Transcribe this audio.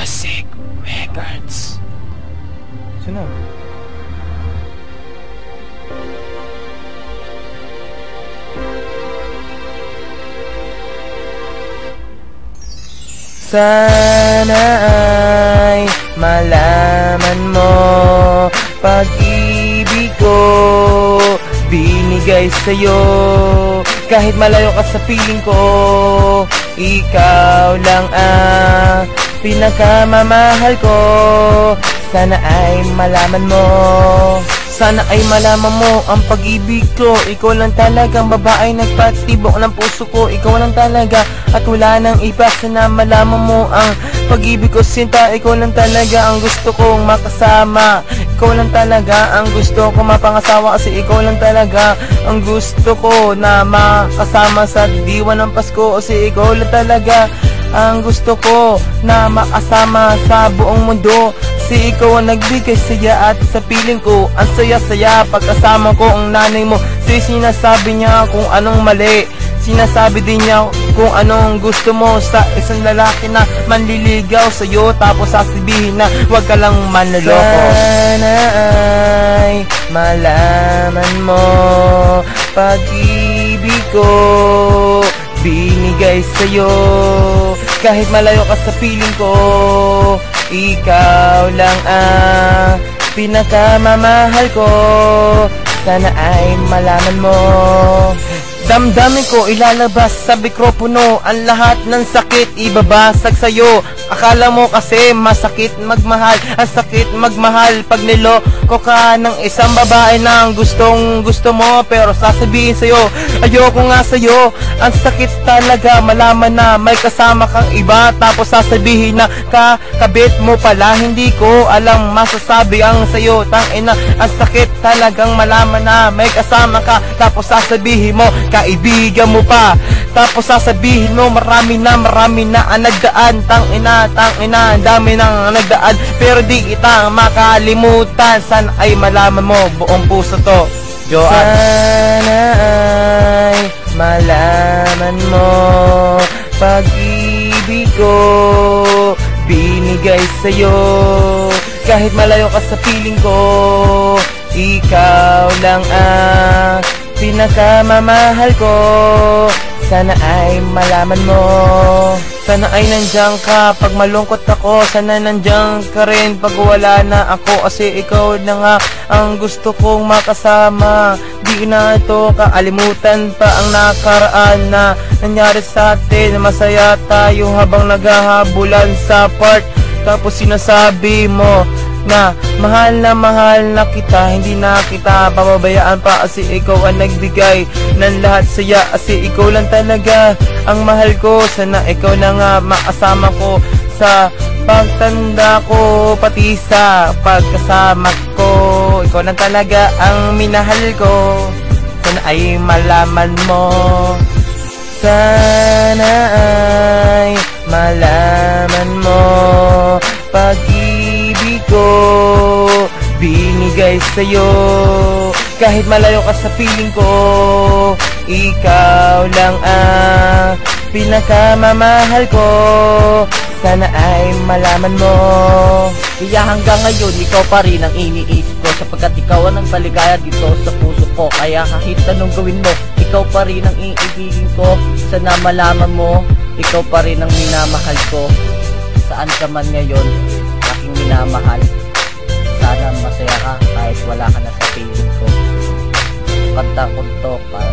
Music Records. Sino? Sana ay malaman mo, pag-ibig ko binigay sa'yo. Kahit malayo ka sa piling ko, ikaw lang ang pinakamamahal ko. Sana ay malaman mo, sana ay malaman mo ang pag-ibig ko. Ikaw lang talagang babae nagpatibok ng puso ko. Ikaw lang talaga at wala nang iba. Sana malaman mo ang pag-ibig ko, sinta. Ikaw lang talaga ang gusto kong makasama. Ikaw lang talaga ang gusto ko mapangasawa. Kasi ikaw lang talaga ang gusto ko na makasama sa diwan ng Pasko. Kasi ikaw lang talaga ang gusto ko na makasama sa buong mundo. Kasi ikaw ang nagbigay saya at sa piling ko ang saya-saya pagkasama ko ang nanay mo. Kasi sinasabi niya kung anong mali, sinasabi din niya kung anong gusto mo sa isang lalaki na manliligaw sa'yo. Tapos sasabihin na huwag ka lang manloloko. Sana ay malaman mo, pag-ibig ko binigay sa'yo. Kahit malayo ka sa piling ko, ikaw lang ang pinakamamahal ko. Sana ay malaman mo, damdamin ko ilalabas sa mikropono ang lahat ng sakit ibabasag sa'yo. Akala mo kasi masakit magmahal, ang sakit magmahal pag niloko ka ng isang babae na gustong gusto mo. Pero sasabihin sa'yo, ayoko nga sa'yo. Ang sakit talaga malaman na may kasama kang iba. Tapos sasabihin na kakabit mo pala. Hindi ko alam masasabi ang sa'yo. Tangina, ang sakit talagang malaman na may kasama ka. Tapos sasabihin mo kaibigan mo pa. Tapos sasabihin mo marami na ang nagdaan. Tangina, ang dami nang nagdaan. Pero di kita makalimutan. Sana ay malaman mo, buong puso to, Joanne. Sana ay malaman mo, pag-ibig ko binigay sa'yo. Kahit malayo ka sa piling ko, ikaw lang ang pinakamamahal ko. Sana ay malaman mo, sana ay nandiyan ka pag malungkot ako. Sana nandiyan ka rin pag wala na ako. Kasi ikaw na nga ang gusto kong makasama. Di na ito kaalimutan pa ang nakaraan na nangyari sa atin. Masaya tayo habang naghahabulan sa park. Tapos sinasabi mo na mahal na kita, hindi na kita pababayaan pa. Kasi ikaw ang nagbigay ng lahat saya. Kasi ikaw lang talaga ang mahal ko. Sana ikaw na nga makasama ko sa pagtanda ko, pati sa pagkasama ko. Ikaw lang talaga ang minahal ko. Sana ay malaman mo, sana ay malaman mo, pag-ibig ko binigay sa'yo. Kahit malayo ka sa piling ko, ikaw lang ang pinakamamahal ko. Sana ay malaman mo. Kaya hanggang ngayon, ikaw pa rin ang iniisip ko, sapagkat ikaw ang nagpaligaya dito sa puso ko. Kaya kahit anong gawin mo, ikaw pa rin ang iibigin ko. Sana malaman mo, ikaw pa rin ang minamahal ko. Saan ka man ngayon, aking minamahal, sana masaya ka kahit wala ka na sa piling ko. Kanta ko to para